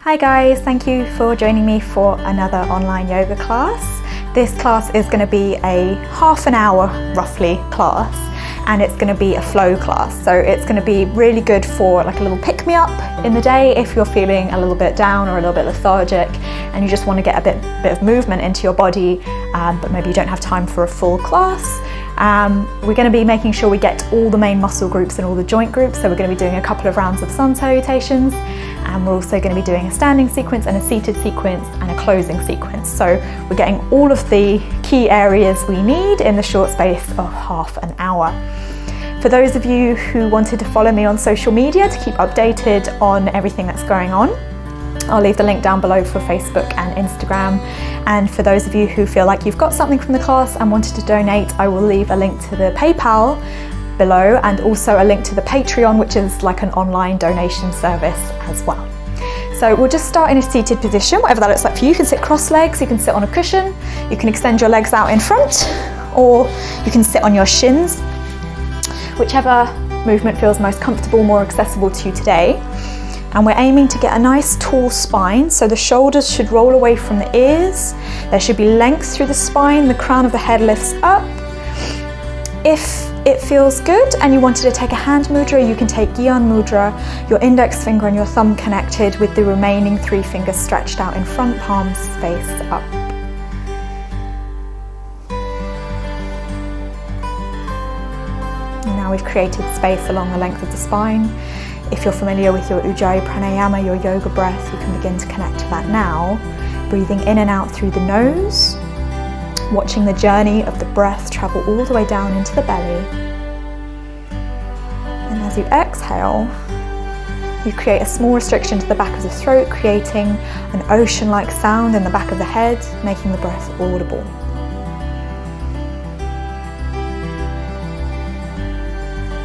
Hi guys, thank you for joining me for another online yoga class. This class is going to be a half an hour roughly class, and it's going to be a flow class. So it's going to be really good for like a little pick-me-up in the day if you're feeling a little bit down or a little bit lethargic and you just want to get a bit of movement into your body, but maybe you don't have time for a full class. We're going to be making sure we get all the main muscle groups and all the joint groups. So we're going to be doing a couple of rounds of sun salutations, and we're also going to be doing a standing sequence and a seated sequence and a closing sequence. So we're getting all of the key areas we need in the short space of half an hour. For those of you who wanted to follow me on social media to keep updated on everything that's going on, I'll leave the link down below for Facebook and Instagram. And for those of you who feel like you've got something from the class and wanted to donate, I will leave a link to the PayPal below and also a link to the Patreon, which is like an online donation service as well. So we'll just start in a seated position, whatever that looks like for you. You can sit cross legs, you can sit on a cushion, you can extend your legs out in front, or you can sit on your shins. Whichever movement feels most comfortable, more accessible to you today. And we're aiming to get a nice tall spine, so the shoulders should roll away from the ears. There should be length through the spine, the crown of the head lifts up. If it feels good and you wanted to take a hand mudra, you can take Gyan mudra, your index finger and your thumb connected with the remaining 3 fingers stretched out in front, palms face up. And now we've created space along the length of the spine. If you're familiar with your Ujjayi Pranayama, your yoga breath, you can begin to connect to that now. Breathing in and out through the nose, watching the journey of the breath travel all the way down into the belly. And as you exhale, you create a small restriction to the back of the throat, creating an ocean-like sound in the back of the head, making the breath audible.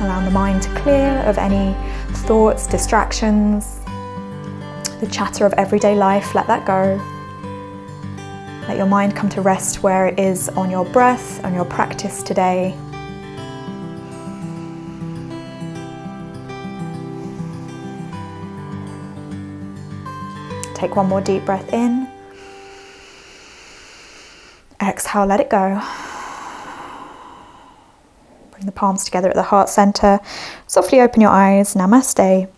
Allowing the mind to clear of any thoughts, distractions, the chatter of everyday life, let that go. Let your mind come to rest where it is on your breath, on your practice today. Take one more deep breath in. Exhale, let it go. Bring the palms together at the heart center. Softly open your eyes. Namaste.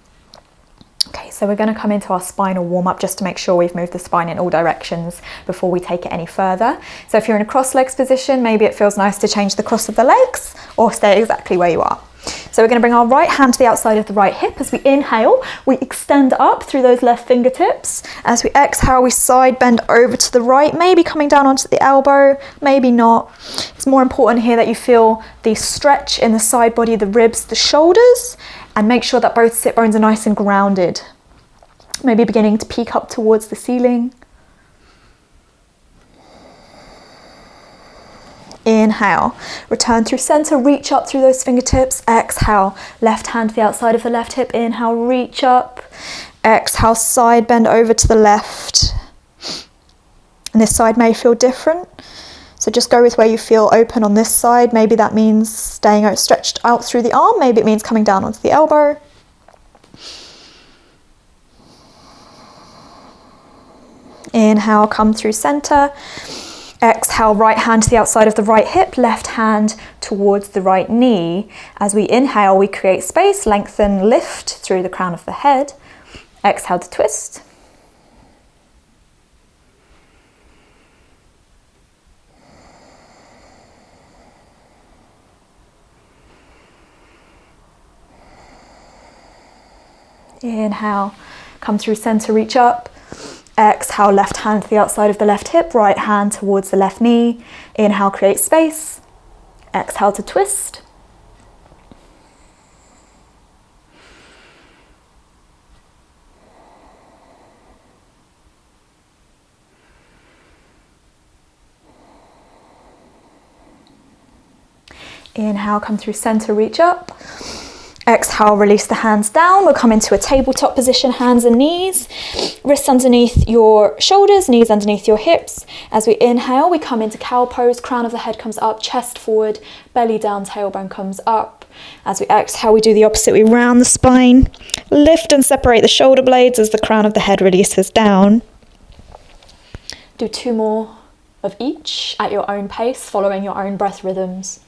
Okay, so we're going to come into our spinal warm-up just to make sure we've moved the spine in all directions before we take it any further. So if you're in a cross legs position, maybe it feels nice to change the cross of the legs or stay exactly where you are. So we're going to bring our right hand to the outside of the right hip. As we inhale, we extend up through those left fingertips. As we exhale, we side bend over to the right, maybe coming down onto the elbow, maybe not. It's more important here that you feel the stretch in the side body, the ribs, the shoulders, and make sure that both sit bones are nice and grounded. Maybe beginning to peek up towards the ceiling. Inhale, return through center, reach up through those fingertips. Exhale, left hand to the outside of the left hip. Inhale, reach up. Exhale, side bend over to the left. And this side may feel different, so just go with where you feel open on this side. Maybe that means staying out, stretched out through the arm. Maybe it means coming down onto the elbow. Inhale, come through center. Exhale, right hand to the outside of the right hip, left hand towards the right knee. As we inhale, we create space, lengthen, lift through the crown of the head. Exhale to twist. Inhale, come through center, reach up. Exhale, left hand to the outside of the left hip, right hand towards the left knee. Inhale, create space. Exhale to twist. Inhale, come through center, reach up. Exhale, release the hands down. We'll come into a tabletop position, hands and knees. Wrists underneath your shoulders, knees underneath your hips. As we inhale, we come into cow pose. Crown of the head comes up, chest forward, belly down, tailbone comes up. As we exhale, we do the opposite. We round the spine, lift and separate the shoulder blades as the crown of the head releases down. Do 2 more of each at your own pace, following your own breath rhythms.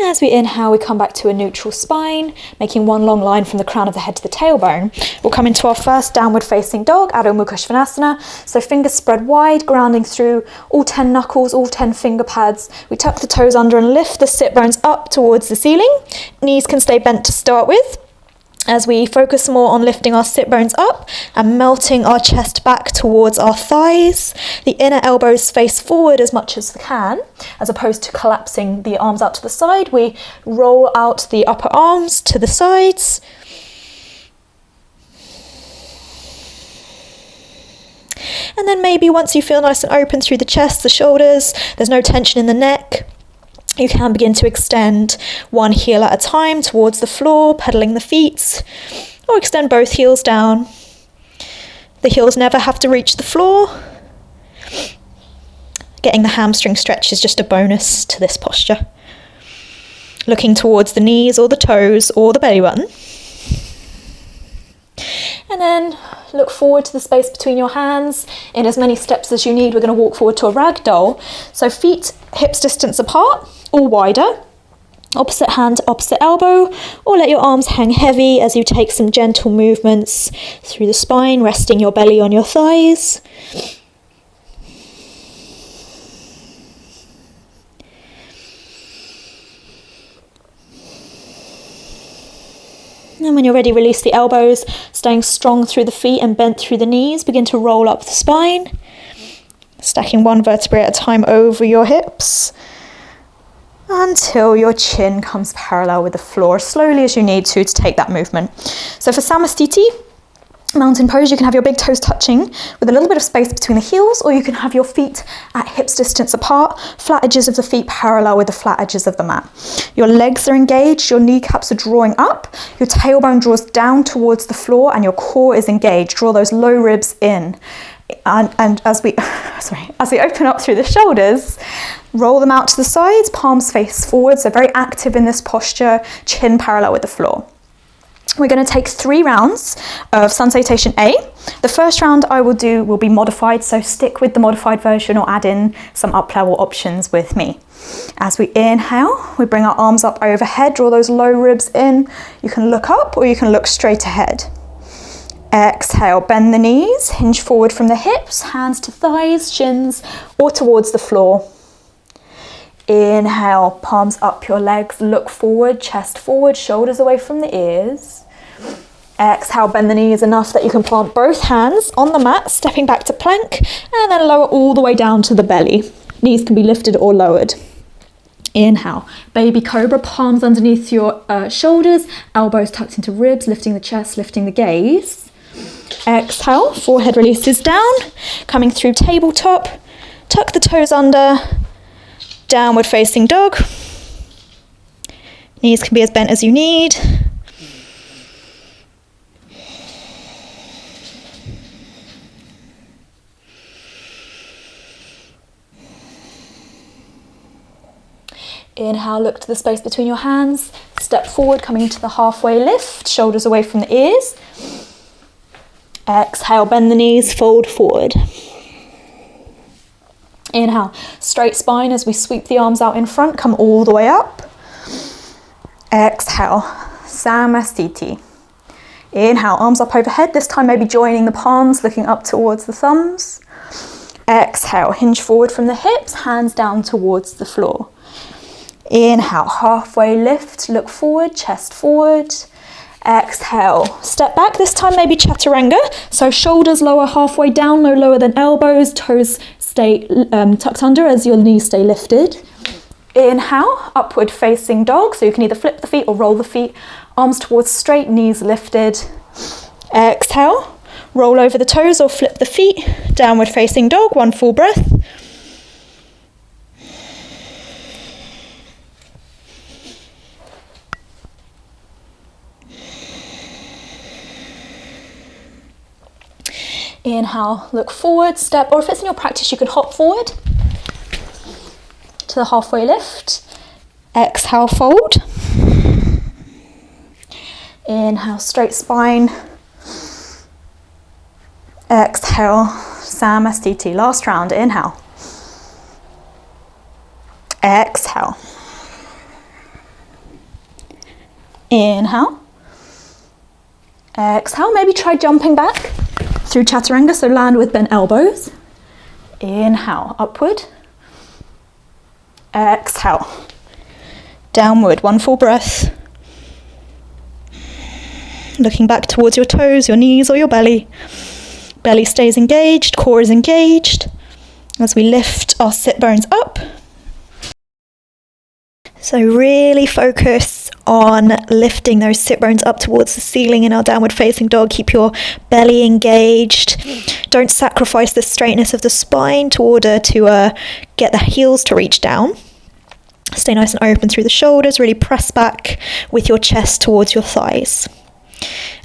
As we inhale, we come back to a neutral spine, making one long line from the crown of the head to the tailbone. We'll come into our first downward facing dog, Adho Mukha Svanasana. So fingers spread wide, grounding through all 10 knuckles, all 10 finger pads. We tuck the toes under and lift the sit bones up towards the ceiling. Knees can stay bent to start with, as we focus more on lifting our sit bones up and melting our chest back towards our thighs. The inner elbows face forward as much as we can, as opposed to collapsing the arms out to the side. We roll out the upper arms to the sides. And then maybe once you feel nice and open through the chest, the shoulders, there's no tension in the neck, you can begin to extend one heel at a time towards the floor, pedaling the feet, or extend both heels down. The heels never have to reach the floor. Getting the hamstring stretch is just a bonus to this posture. Looking towards the knees or the toes or the belly button. And then look forward to the space between your hands. In as many steps as you need, we're going to walk forward to a ragdoll. So feet hips distance apart or wider. Opposite hand to opposite elbow, or let your arms hang heavy as you take some gentle movements through the spine, resting your belly on your thighs. And when you're ready, release the elbows, staying strong through the feet and bent through the knees. Begin to roll up the spine, stacking one vertebrae at a time over your hips until your chin comes parallel with the floor, slowly as you need to take that movement. So for Samastiti, mountain pose, you can have your big toes touching with a little bit of space between the heels, or you can have your feet at hips distance apart, flat edges of the feet parallel with the flat edges of the mat. Your legs are engaged, your kneecaps are drawing up, your tailbone draws down towards the floor, and your core is engaged. Draw those low ribs in. And as we open up through the shoulders, roll them out to the sides, palms face forward, so very active in this posture, chin parallel with the floor. We're going to take 3 rounds of Sun Salutation A. The first round I will do will be modified, so stick with the modified version or add in some up level options with me. As we inhale, we bring our arms up overhead, draw those low ribs in. You can look up or you can look straight ahead. Exhale, bend the knees, hinge forward from the hips, hands to thighs, shins, or towards the floor. Inhale, palms up your legs, look forward, chest forward, shoulders away from the ears. Exhale, bend the knees enough that you can plant both hands on the mat, stepping back to plank, and then lower all the way down to the belly. Knees can be lifted or lowered. Inhale, baby cobra, palms underneath your shoulders, elbows tucked into ribs, lifting the chest, lifting the gaze. Exhale, forehead releases down, coming through tabletop, tuck the toes under, downward facing dog. Knees can be as bent as you need. Inhale, look to the space between your hands. Step forward, coming into the halfway lift, shoulders away from the ears. Exhale, bend the knees, fold forward. Inhale, straight spine as we sweep the arms out in front, come all the way up. Exhale, Samastiti. Inhale, arms up overhead, this time maybe joining the palms, looking up towards the thumbs. Exhale, hinge forward from the hips, hands down towards the floor. Inhale, halfway lift, look forward, chest forward. Exhale, step back, this time maybe chaturanga, so shoulders lower halfway down, no lower than elbows, toes stay tucked under as your knees stay lifted. Inhale, upward facing dog, so you can either flip the feet or roll the feet, arms towards straight, knees lifted. Exhale, roll over the toes or flip the feet, downward facing dog, one full breath. Inhale, look forward, step, or if it's in your practice, you can hop forward to the halfway lift. Exhale, fold. Inhale, straight spine. Exhale, Namaste. Last round, inhale. Exhale. Inhale. Exhale, maybe try jumping back through chaturanga, so land with bent elbows. Inhale, upward. Exhale, downward, one full breath. Looking back towards your toes, your knees or your belly. Belly stays engaged, core is engaged as we lift our sit bones up. So really focus on lifting those sit bones up towards the ceiling in our downward facing dog. Keep your belly engaged. Don't sacrifice the straightness of the spine in order to get the heels to reach down. Stay nice and open through the shoulders. Really press back with your chest towards your thighs.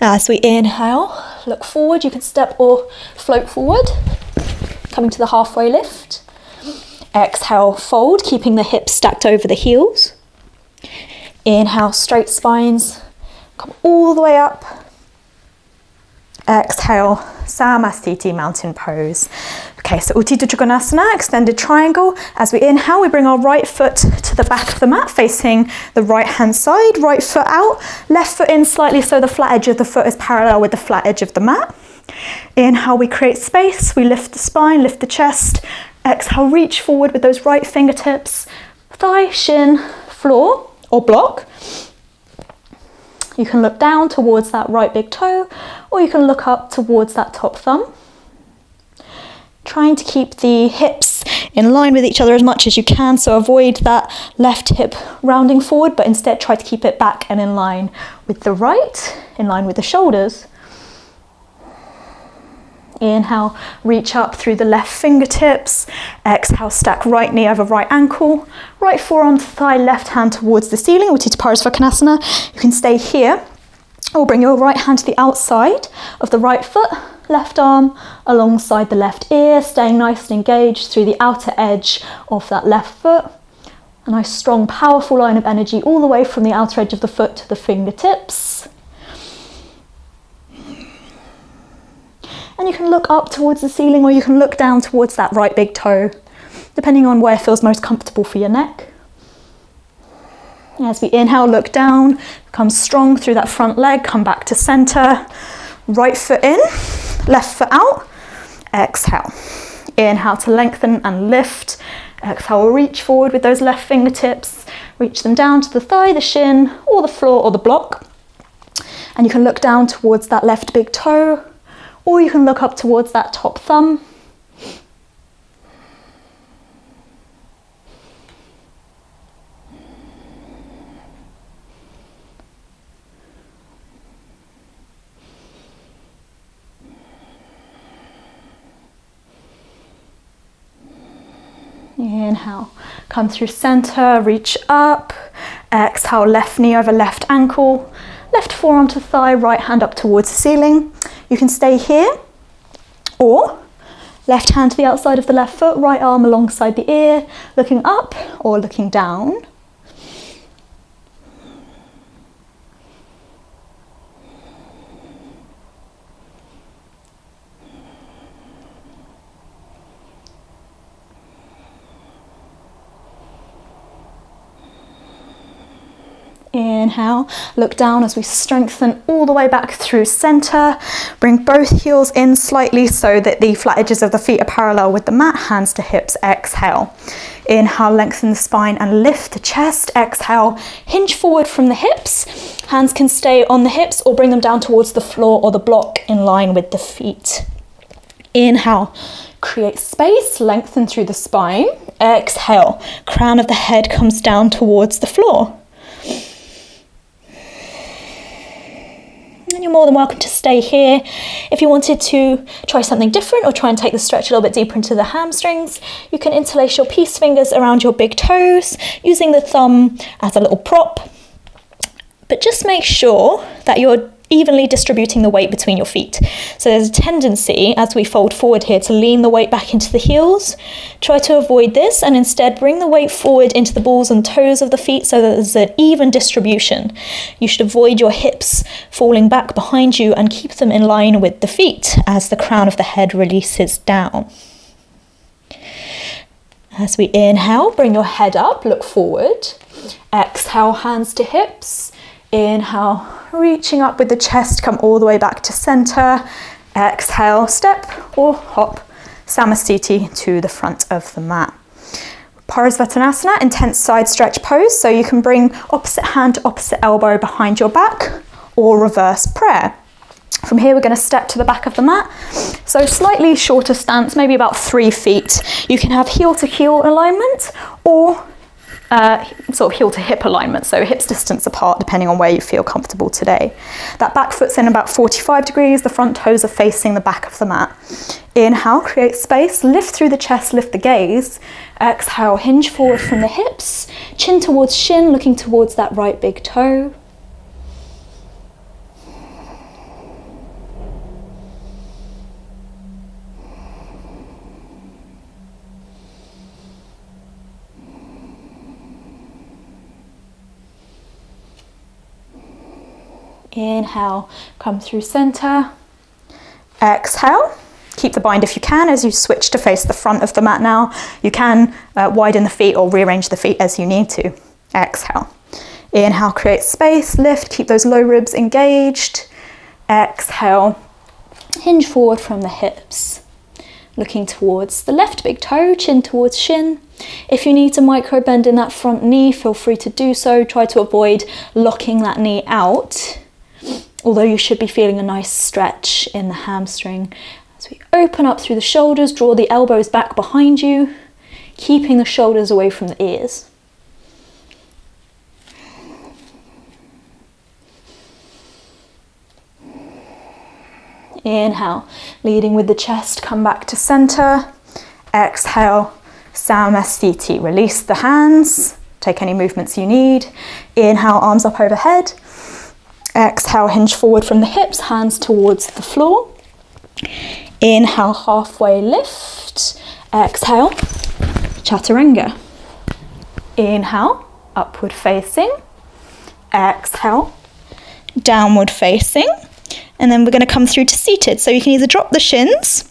As we inhale, look forward. You can step or float forward, coming to the halfway lift. Exhale, fold, keeping the hips stacked over the heels. Inhale, straight spines, come all the way up. Exhale, Namaste, mountain pose. Okay, so Utthita Trikonasana, extended triangle. As we inhale, we bring our right foot to the back of the mat, facing the right hand side, right foot out, left foot in slightly so the flat edge of the foot is parallel with the flat edge of the mat. Inhale, we create space, we lift the spine, lift the chest. Exhale, reach forward with those right fingertips, thigh, shin, floor or block. You can look down towards that right big toe, or you can look up towards that top thumb. Trying to keep the hips in line with each other as much as you can, so avoid that left hip rounding forward, but instead try to keep it back and in line with the right, in line with the shoulders. Inhale, reach up through the left fingertips. Exhale, stack right knee over right ankle, right forearm to thigh, left hand towards the ceiling, Utthita Parasvakonasana. You can stay here, or bring your right hand to the outside of the right foot, left arm alongside the left ear, staying nice and engaged through the outer edge of that left foot. A nice strong, powerful line of energy all the way from the outer edge of the foot to the fingertips. And you can look up towards the ceiling, or you can look down towards that right big toe, depending on where feels most comfortable for your neck. As we inhale, look down, become strong through that front leg, come back to center. Right foot in, left foot out. Exhale. Inhale to lengthen and lift. Exhale, reach forward with those left fingertips. Reach them down to the thigh, the shin, or the floor or the block. And you can look down towards that left big toe, or you can look up towards that top thumb. Inhale, come through center, reach up. Exhale, left knee over left ankle, left forearm to thigh, right hand up towards the ceiling. You can stay here, or left hand to the outside of the left foot, right arm alongside the ear, looking up or looking down. Inhale, look down as we strengthen all the way back through center. Bring both heels in slightly so that the flat edges of the feet are parallel with the mat, hands to hips. Exhale. Inhale, lengthen the spine and lift the chest. Exhale, hinge forward from the hips. Hands can stay on the hips or bring them down towards the floor or the block in line with the feet. Inhale, create space, lengthen through the spine. Exhale, crown of the head comes down towards the floor. And you're more than welcome to stay here. If you wanted to try something different or try and take the stretch a little bit deeper into the hamstrings, you can interlace your peace fingers around your big toes, using the thumb as a little prop. But just make sure that you're evenly distributing the weight between your feet. So there's a tendency as we fold forward here to lean the weight back into the heels. Try to avoid this and instead bring the weight forward into the balls and toes of the feet so that there's an even distribution. You should avoid your hips falling back behind you and keep them in line with the feet as the crown of the head releases down. As we inhale, bring your head up, look forward. Exhale, hands to hips. Inhale, reaching up with the chest, come all the way back to center. Exhale, step or hop, Namaste to the front of the mat. Parasvatanasana, intense side stretch pose. So you can bring opposite hand, opposite elbow behind your back or reverse prayer. From here, we're going to step to the back of the mat. So slightly shorter stance, maybe about 3 feet. You can have heel to heel alignment or sort of heel to hip alignment, so hips distance apart depending on where you feel comfortable today. That back foot's in about 45 degrees, the front toes are facing the back of the mat. Inhale, create space, lift through the chest, lift the gaze. Exhale, hinge forward from the hips, chin towards shin, looking towards that right big toe. Inhale, come through center. Exhale, keep the bind if you can as you switch to face the front of the mat now. You can widen the feet or rearrange the feet as you need to. Exhale. Inhale, create space, lift, keep those low ribs engaged. Exhale, hinge forward from the hips. Looking towards the left big toe, chin towards shin. If you need to micro bend in that front knee, feel free to do so. Try to avoid locking that knee out, although you should be feeling a nice stretch in the hamstring. As we open up through the shoulders, draw the elbows back behind you, keeping the shoulders away from the ears. Inhale, leading with the chest, come back to center. Exhale, Namaste. Release the hands, take any movements you need. Inhale, arms up overhead. Exhale, hinge forward from the hips, hands towards the floor. Inhale, halfway lift. Exhale, chaturanga. Inhale, upward facing. Exhale, downward facing. And then we're going to come through to seated. So you can either drop the shins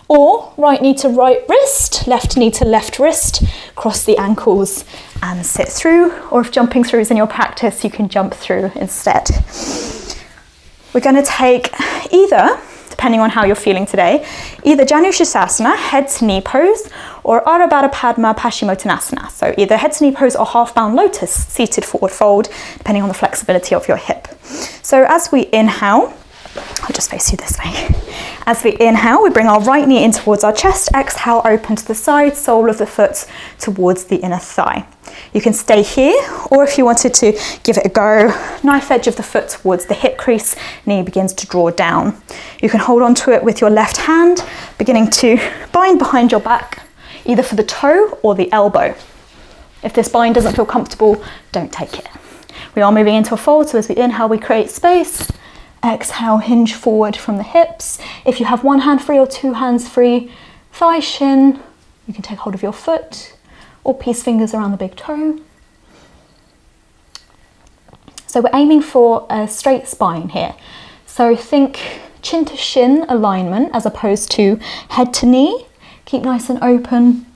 or right knee to right wrist, left knee to left wrist, cross the ankles and sit through. Or if jumping through is in your practice, you can jump through instead. We're going to take either, depending on how you're feeling today, either Janushirasana, head to knee pose, or Ardha Padma Paschimottanasana. So either head to knee pose or half bound lotus, seated forward fold, depending on the flexibility of your hip. So as we inhale, I'll just face you this way. As we inhale, we bring our right knee in towards our chest. Exhale, open to the side, sole of the foot towards the inner thigh. You can stay here, or if you wanted to give it a go, knife edge of the foot towards the hip crease, knee begins to draw down. You can hold on to it with your left hand, beginning to bind behind your back, either for the toe or the elbow. If this bind doesn't feel comfortable, don't take it. We are moving into a fold, so as we inhale, we create space. Exhale, hinge forward from the hips. If you have one hand free or two hands free, thigh shin, you can take hold of your foot or peace fingers around the big toe. So we're aiming for a straight spine here. So think chin to shin alignment as opposed to head to knee. Keep nice and open.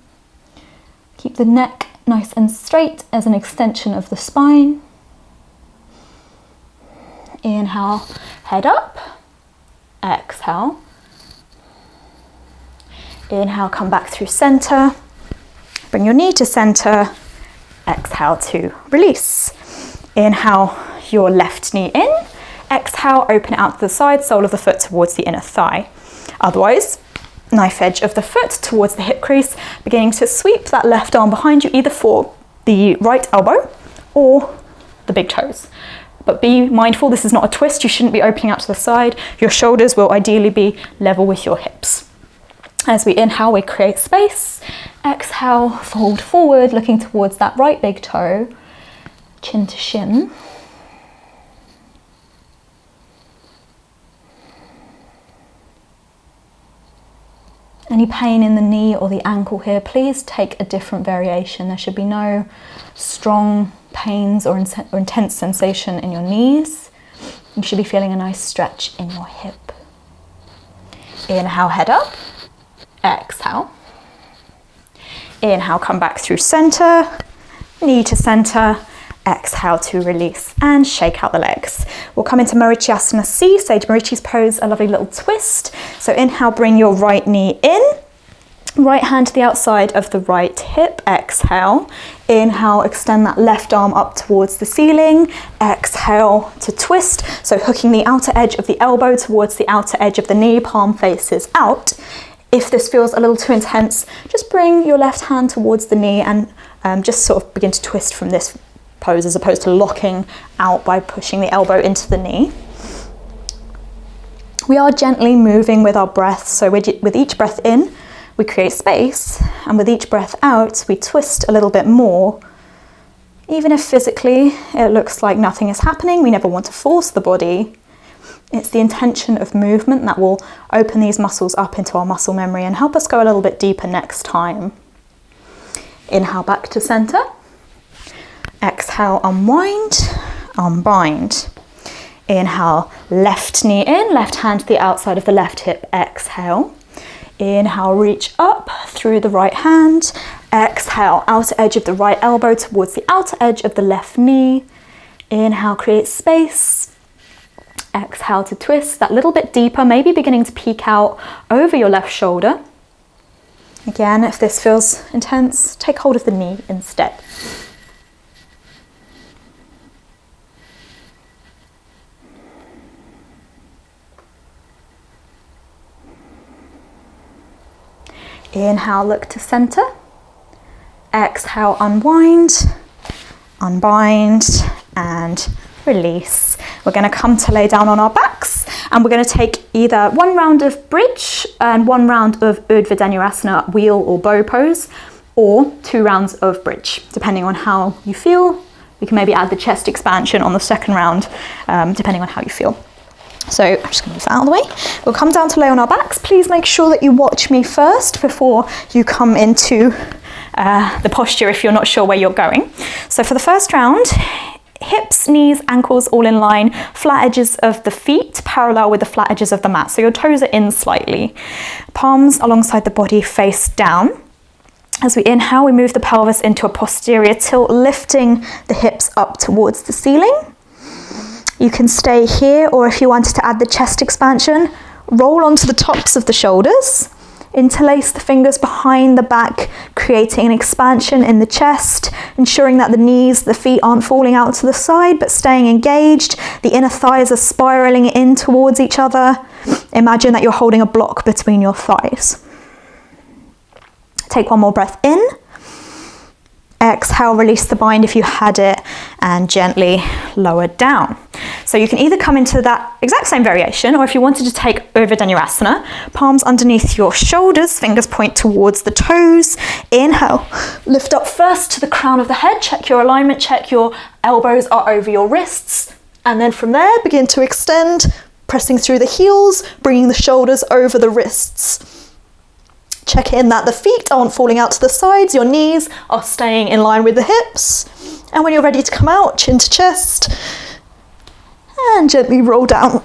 Keep the neck nice and straight as an extension of the spine. Inhale, head up. Exhale. Inhale, come back through center. Bring your knee to center. Exhale to release. Inhale, your left knee in. Exhale, open it out to the side, sole of the foot towards the inner thigh. Otherwise, knife edge of the foot towards the hip crease, beginning to sweep that left arm behind you, either for the right elbow or the big toes. But be mindful, this is not a twist. You shouldn't be opening out to the side. Your shoulders will ideally be level with your hips. As we inhale, we create space. Exhale, fold forward, looking towards that right big toe, chin to shin. Any pain in the knee or the ankle here, please take a different variation. There should be no strong pains or intense sensation in your knees. You should be feeling a nice stretch in your hip. Inhale, head up. Exhale. Inhale, come back through center, knee to center. Exhale to release and shake out the legs. We'll come into Marichyasana C, Sage Marichi's pose, a lovely little twist. So inhale, bring your right knee in, right hand to the outside of the right hip. Exhale. Inhale, extend that left arm up towards the ceiling. Exhale to twist. So hooking the outer edge of the elbow towards the outer edge of the knee, palm faces out. If this feels a little too intense, just bring your left hand towards the knee and just sort of begin to twist from this pose as opposed to locking out by pushing the elbow into the knee. We are gently moving with our breath, so with each breath in we create space, and with each breath out we twist a little bit more. Even if physically it looks like nothing is happening, we never want to force the body. It's the intention of movement that will open these muscles up into our muscle memory and help us go a little bit deeper next time. Inhale back to center. Exhale, unwind, unbind. Inhale, left knee in, left hand to the outside of the left hip. Exhale. Inhale, reach up through the right hand. Exhale, outer edge of the right elbow towards the outer edge of the left knee. Inhale, create space. Exhale to twist that little bit deeper, maybe beginning to peek out over your left shoulder. Again, if this feels intense, take hold of the knee instead. Inhale, look to center. Exhale, unwind, unbind, and release. We're going to come to lay down on our backs, and we're going to take either one round of bridge and one round of Urdhva Dhanurasana, wheel or bow pose, or 2 rounds of bridge, depending on how you feel. We can maybe add the chest expansion on the second round, depending on how you feel. So I'm just going to move that out of the way. We'll come down to lay on our backs. Please make sure that you watch me first before you come into the posture if you're not sure where you're going. So for the first round, hips, knees, ankles all in line, flat edges of the feet parallel with the flat edges of the mat. So your toes are in slightly. Palms alongside the body face down. As we inhale, we move the pelvis into a posterior tilt, lifting the hips up towards the ceiling. You can stay here, or if you wanted to add the chest expansion, roll onto the tops of the shoulders, interlace the fingers behind the back, creating an expansion in the chest, ensuring that the knees, the feet aren't falling out to the side, but staying engaged. The inner thighs are spiraling in towards each other. Imagine that you're holding a block between your thighs. Take one more breath in. Exhale, release the bind if you had it, and gently lower down. So you can either come into that exact same variation, or if you wanted to take Urdhva Dhanurasana, palms underneath your shoulders, fingers point towards the toes. Inhale, lift up first to the crown of the head, check your alignment, check your elbows are over your wrists, and then from there begin to extend, pressing through the heels, bringing the shoulders over the wrists. Check in that the feet aren't falling out to the sides, your knees are staying in line with the hips. And when you're ready to come out, chin to chest, and gently roll down.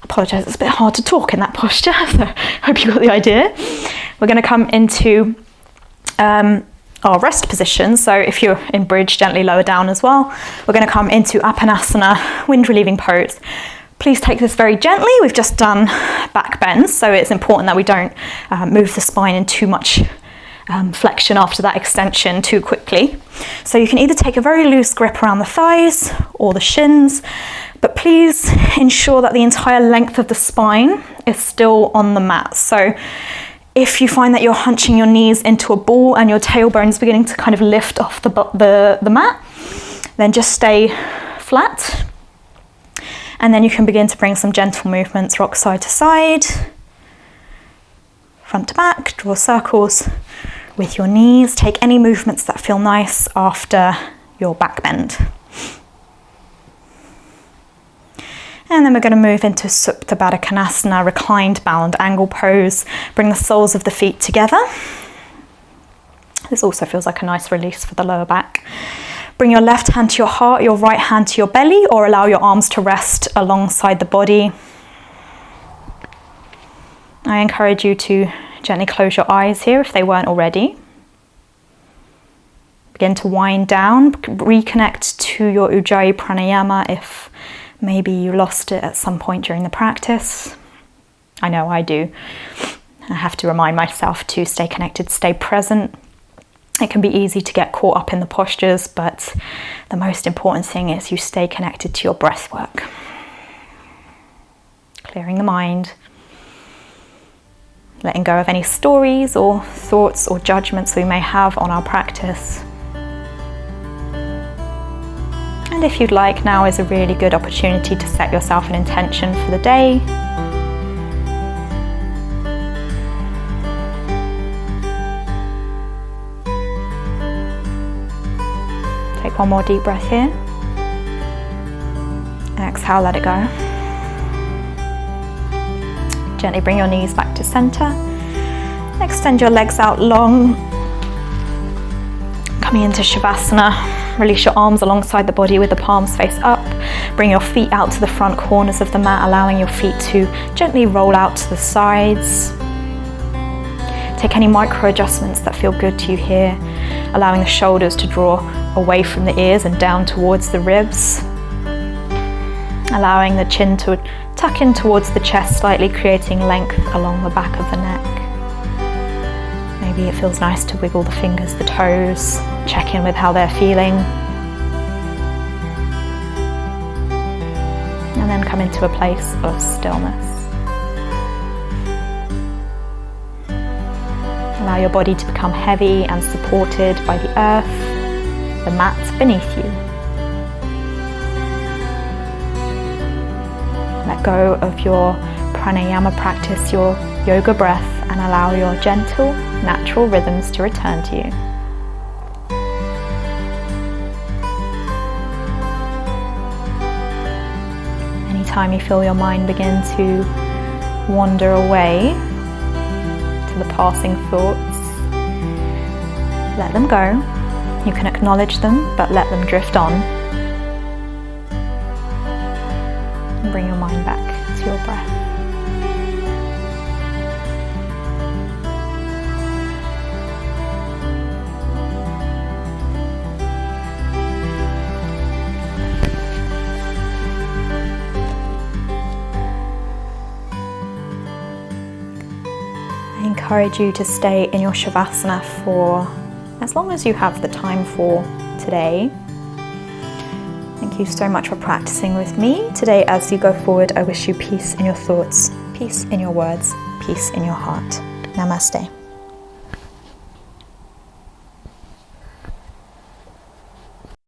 Apologise, it's a bit hard to talk in that posture, so I hope you got the idea. We're going to come into our rest position, so if you're in bridge, gently lower down as well. We're going to come into Apanasana, wind relieving pose. Please take this very gently. We've just done back bends, so it's important that we don't move the spine in too much flexion after that extension too quickly. So you can either take a very loose grip around the thighs or the shins, but please ensure that the entire length of the spine is still on the mat. So if you find that you're hunching your knees into a ball and your tailbone's beginning to kind of lift off the mat, then just stay flat. And then you can begin to bring some gentle movements, rock side to side, front to back, draw circles with your knees. Take any movements that feel nice after your back bend. And then we're going to move into Supta Baddha Konasana, reclined bound angle pose. Bring the soles of the feet together. This also feels like a nice release for the lower back. Bring your left hand to your heart, your right hand to your belly, or allow your arms to rest alongside the body. I encourage you to gently close your eyes here if they weren't already. Begin to wind down, reconnect to your Ujjayi pranayama if maybe you lost it at some point during the practice. I know I do. I have to remind myself to stay connected, stay present. It can be easy to get caught up in the postures, but the most important thing is you stay connected to your breath work. Clearing the mind, letting go of any stories or thoughts or judgments we may have on our practice. And if you'd like, now is a really good opportunity to set yourself an intention for the day. Take one more deep breath here. And exhale, let it go. Gently bring your knees back to center. Extend your legs out long. Coming into Shavasana. Release your arms alongside the body with the palms face up. Bring your feet out to the front corners of the mat, allowing your feet to gently roll out to the sides. Take any micro adjustments that feel good to you here, allowing the shoulders to draw away from the ears and down towards the ribs. Allowing the chin to tuck in towards the chest slightly, creating length along the back of the neck. Maybe it feels nice to wiggle the fingers, the toes, check in with how they're feeling. And then come into a place of stillness. Allow your body to become heavy and supported by the earth, the mat beneath you. Let go of your pranayama practice, your yoga breath, and allow your gentle, natural rhythms to return to you. Anytime you feel your mind begin to wander away to the passing thoughts, let them go. You can acknowledge them, but let them drift on. And bring your mind back to your breath. I encourage you to stay in your Shavasana for as long as you have the time for today. Thank you so much for practicing with me. Today, as you go forward, I wish you peace in your thoughts, peace in your words, peace in your heart. Namaste.